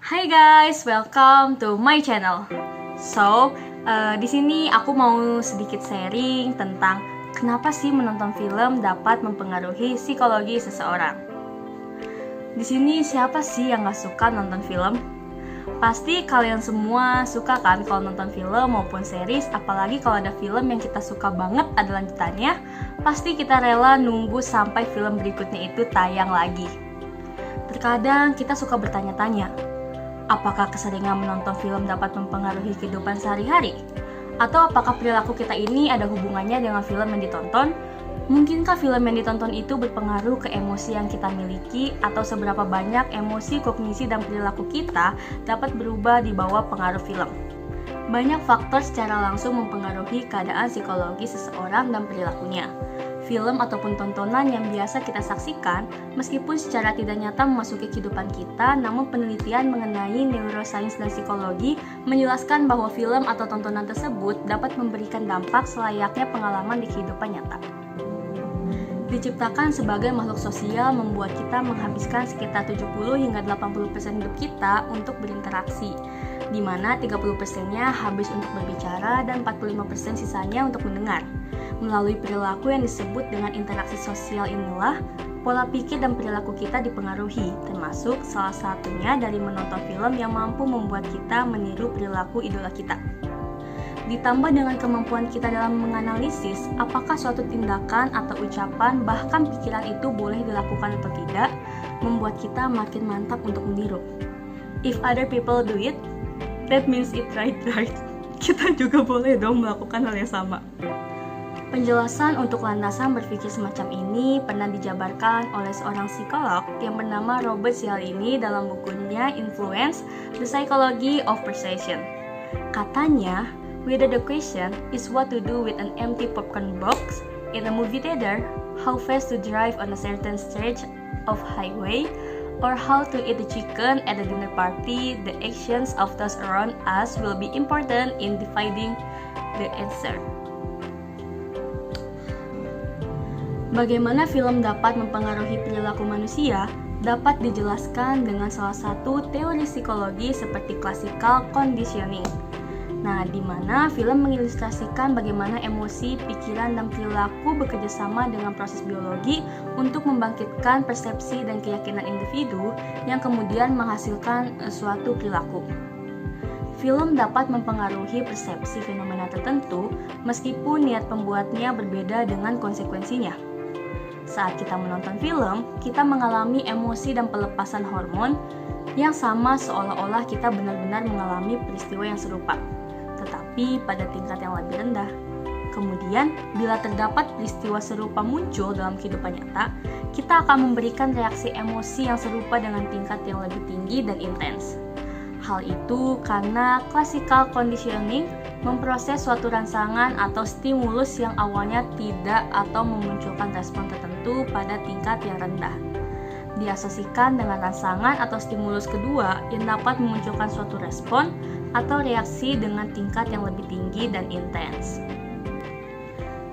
Hai guys, welcome to my channel. Di sini aku mau sedikit sharing tentang kenapa sih menonton film dapat mempengaruhi psikologi seseorang. Di sini siapa sih yang gak suka nonton film? Pasti kalian semua suka kan kalau nonton film maupun series, apalagi kalau ada film yang kita suka banget ada lanjutannya, pasti kita rela nunggu sampai film berikutnya itu tayang lagi. Terkadang kita suka bertanya-tanya, apakah keseringan menonton film dapat mempengaruhi kehidupan sehari-hari? Atau apakah perilaku kita ini ada hubungannya dengan film yang ditonton? Mungkinkah film yang ditonton itu berpengaruh ke emosi yang kita miliki? Atau seberapa banyak emosi, kognisi, dan perilaku kita dapat berubah di bawah pengaruh film? Banyak faktor secara langsung mempengaruhi keadaan psikologi seseorang dan perilakunya. Film ataupun tontonan yang biasa kita saksikan, meskipun secara tidak nyata memasuki kehidupan kita, namun penelitian mengenai neurosains dan psikologi menjelaskan bahwa film atau tontonan tersebut dapat memberikan dampak selayaknya pengalaman di kehidupan nyata. Diciptakan sebagai makhluk sosial, membuat kita menghabiskan sekitar 70 hingga 80% hidup kita untuk berinteraksi, di mana 30%-nya habis untuk berbicara dan 45% sisanya untuk mendengar. Melalui perilaku yang disebut dengan interaksi sosial inilah, pola pikir dan perilaku kita dipengaruhi, termasuk salah satunya dari menonton film yang mampu membuat kita meniru perilaku idola kita. Ditambah dengan kemampuan kita dalam menganalisis apakah suatu tindakan atau ucapan bahkan pikiran itu boleh dilakukan atau tidak, membuat kita makin mantap untuk meniru. If other people do it, that means it right. Kita juga boleh dong melakukan hal yang sama. Penjelasan untuk landasan berpikir semacam ini pernah dijabarkan oleh seorang psikolog yang bernama Robert Cialdini dalam bukunya Influence: The Psychology of Perception. Katanya, whether the question is what to do with an empty popcorn box in a movie theater, how fast to drive on a certain stretch of highway, or how to eat the chicken at a dinner party, the actions of those around us will be important in deciding the answer. Bagaimana film dapat mempengaruhi perilaku manusia dapat dijelaskan dengan salah satu teori psikologi seperti classical conditioning. Nah, di mana film mengilustrasikan bagaimana emosi, pikiran, dan perilaku bekerjasama dengan proses biologi untuk membangkitkan persepsi dan keyakinan individu yang kemudian menghasilkan suatu perilaku. Film dapat mempengaruhi persepsi fenomena tertentu meskipun niat pembuatnya berbeda dengan konsekuensinya. Saat kita menonton film, kita mengalami emosi dan pelepasan hormon yang sama seolah-olah kita benar-benar mengalami peristiwa yang serupa, tetapi pada tingkat yang lebih rendah. Kemudian, bila terdapat peristiwa serupa muncul dalam kehidupan nyata, kita akan memberikan reaksi emosi yang serupa dengan tingkat yang lebih tinggi dan intens. Hal itu karena classical conditioning memproses suatu rangsangan atau stimulus yang awalnya tidak atau memunculkan respon tertentu pada tingkat yang rendah, diasosiasikan dengan rangsangan atau stimulus kedua yang dapat memunculkan suatu respon atau reaksi dengan tingkat yang lebih tinggi dan intens.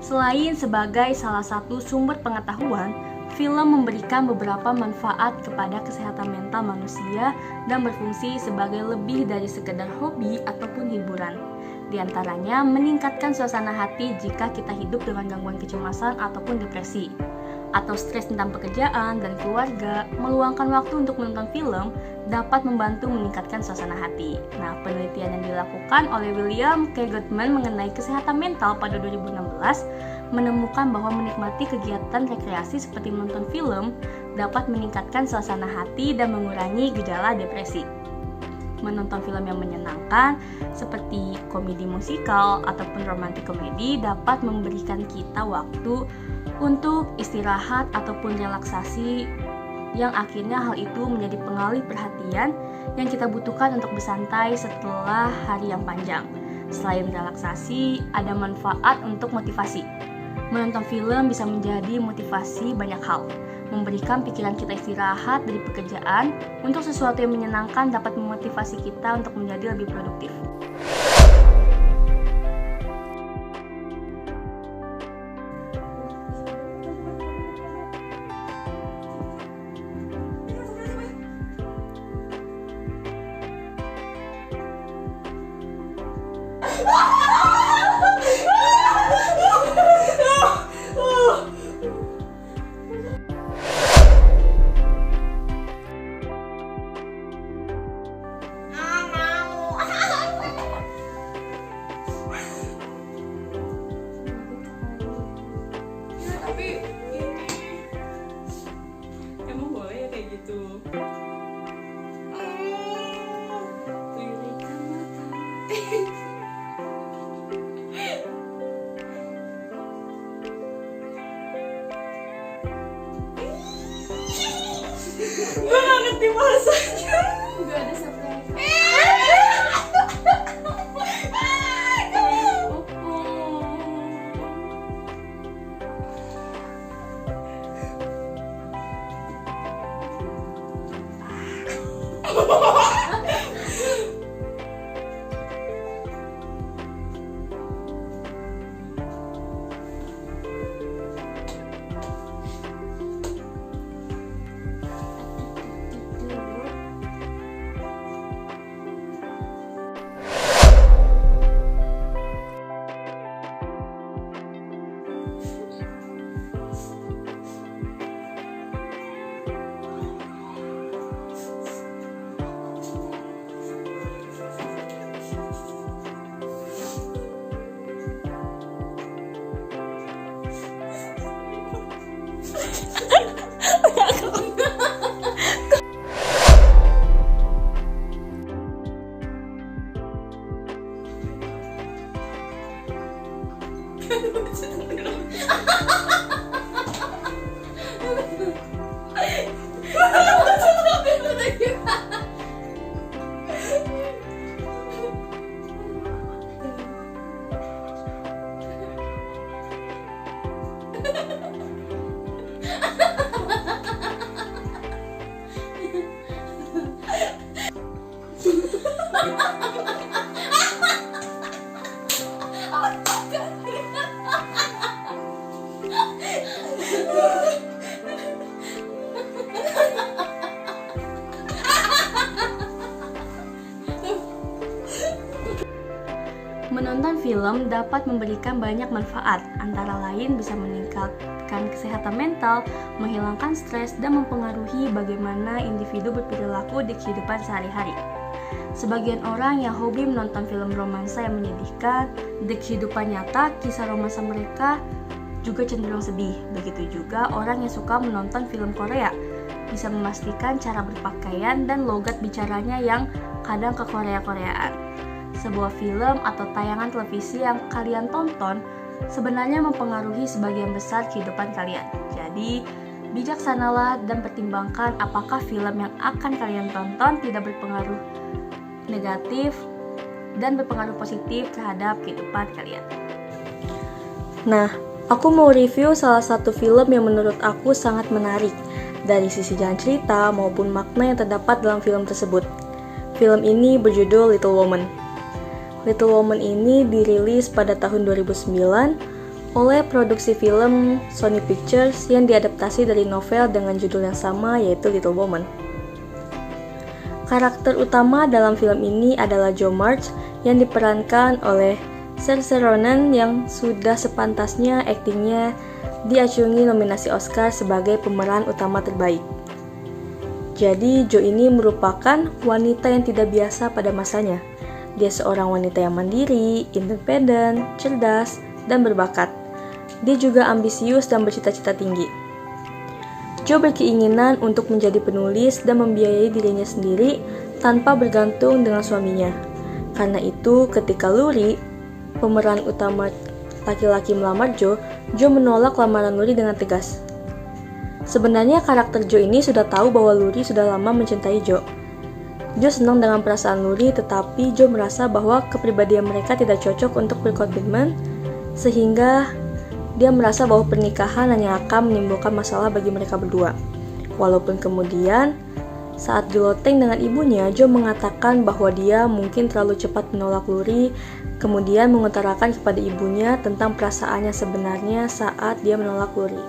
Selain sebagai salah satu sumber pengetahuan, film memberikan beberapa manfaat kepada kesehatan mental manusia dan berfungsi sebagai lebih dari sekedar hobi ataupun hiburan. Di antaranya, meningkatkan suasana hati jika kita hidup dengan gangguan kecemasan ataupun depresi, atau stres tentang pekerjaan dan keluarga. Meluangkan waktu untuk menonton film dapat membantu meningkatkan suasana hati. Nah, penelitian yang dilakukan oleh William K. Goodman mengenai kesehatan mental pada 2016 menemukan bahwa menikmati kegiatan rekreasi seperti menonton film dapat meningkatkan suasana hati dan mengurangi gejala depresi. Menonton film yang menyenangkan seperti komedi musikal ataupun romantic komedi dapat memberikan kita waktu untuk istirahat ataupun relaksasi, yang akhirnya hal itu menjadi pengalih perhatian yang kita butuhkan untuk bersantai setelah hari yang panjang. Selain relaksasi, ada manfaat untuk motivasi. Menonton film bisa menjadi motivasi banyak hal. Memberikan pikiran kita istirahat dari pekerjaan untuk sesuatu yang menyenangkan dapat memotivasi kita untuk menjadi lebih produktif. Tapi ini emang boleh ya kayak gitu. Lirikan mata. Gue gak ngerti bahasanya. Gak ada subtitle. Menonton film dapat memberikan banyak manfaat, antara lain bisa meningkatkan kesehatan mental, menghilangkan stres, dan mempengaruhi bagaimana individu berperilaku di kehidupan sehari-hari. Sebagian orang yang hobi menonton film romansa yang menyedihkan, di kehidupan nyata kisah romansa mereka juga cenderung sedih. Begitu juga orang yang suka menonton film Korea, bisa memastikan cara berpakaian dan logat bicaranya yang kadang ke-Korea-Koreaan. Sebuah film atau tayangan televisi yang kalian tonton sebenarnya mempengaruhi sebagian besar kehidupan kalian. Jadi, bijaksanalah dan pertimbangkan apakah film yang akan kalian tonton tidak berpengaruh negatif dan berpengaruh positif terhadap kehidupan kalian. Nah, aku mau review salah satu film yang menurut aku sangat menarik dari sisi jalan cerita maupun makna yang terdapat dalam film tersebut. Film ini berjudul Little Woman. Little Woman ini dirilis pada tahun 2009 oleh produksi film Sony Pictures yang diadaptasi dari novel dengan judul yang sama yaitu Little Woman. Karakter utama dalam film ini adalah Jo March yang diperankan oleh Saoirse Ronan yang sudah sepantasnya aktingnya diacungi nominasi Oscar sebagai pemeran utama terbaik. Jadi Jo ini merupakan wanita yang tidak biasa pada masanya. Dia seorang wanita yang mandiri, independen, cerdas, dan berbakat. Dia juga ambisius dan bercita-cita tinggi. Jo berkeinginan untuk menjadi penulis dan membiayai dirinya sendiri tanpa bergantung dengan suaminya. Karena itu, ketika Luri, pemeran utama laki-laki melamar Jo menolak lamaran Luri dengan tegas. Sebenarnya karakter Jo ini sudah tahu bahwa Luri sudah lama mencintai Jo. Jo senang dengan perasaan Luri, tetapi Jo merasa bahwa kepribadian mereka tidak cocok untuk berkomitmen, sehingga dia merasa bahwa pernikahan hanya akan menimbulkan masalah bagi mereka berdua. Walaupun kemudian, saat diloteng dengan ibunya, Jo mengatakan bahwa dia mungkin terlalu cepat menolak Luri, kemudian mengutarakan kepada ibunya tentang perasaannya sebenarnya saat dia menolak Luri.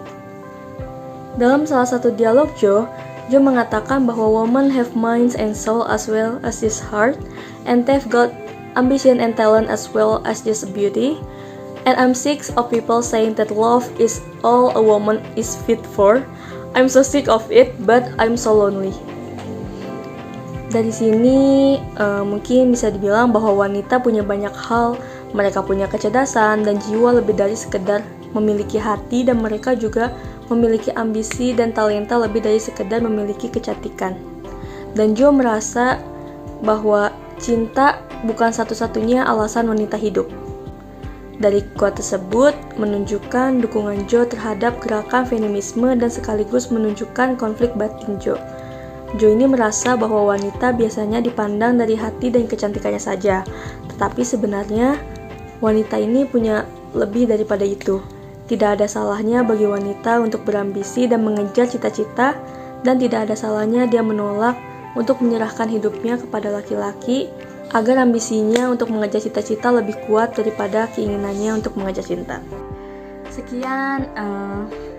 Dalam salah satu dialog Jo mengatakan bahwa women have minds and soul as well as this heart, and they've got ambition and talent as well as just beauty. And I'm sick of people saying that love is all a woman is fit for. I'm so sick of it, but I'm so lonely. Dari sini mungkin bisa dibilang bahwa wanita punya banyak hal. Mereka punya kecerdasan dan jiwa lebih dari sekedar memiliki hati, dan mereka juga memiliki ambisi dan talenta lebih dari sekedar memiliki kecantikan. Dan Joe merasa bahwa cinta bukan satu-satunya alasan wanita hidup. Dari quote tersebut menunjukkan dukungan Joe terhadap gerakan feminisme dan sekaligus menunjukkan konflik batin Joe. Joe ini merasa bahwa wanita biasanya dipandang dari hati dan kecantikannya saja, tetapi sebenarnya wanita ini punya lebih daripada itu. Tidak ada salahnya bagi wanita untuk berambisi dan mengejar cita-cita, dan tidak ada salahnya dia menolak untuk menyerahkan hidupnya kepada laki-laki agar ambisinya untuk mengejar cita-cita lebih kuat daripada keinginannya untuk mengejar cinta. Sekian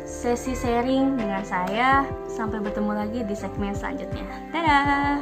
sesi sharing dengan saya. Sampai bertemu lagi di segmen selanjutnya. Dadah!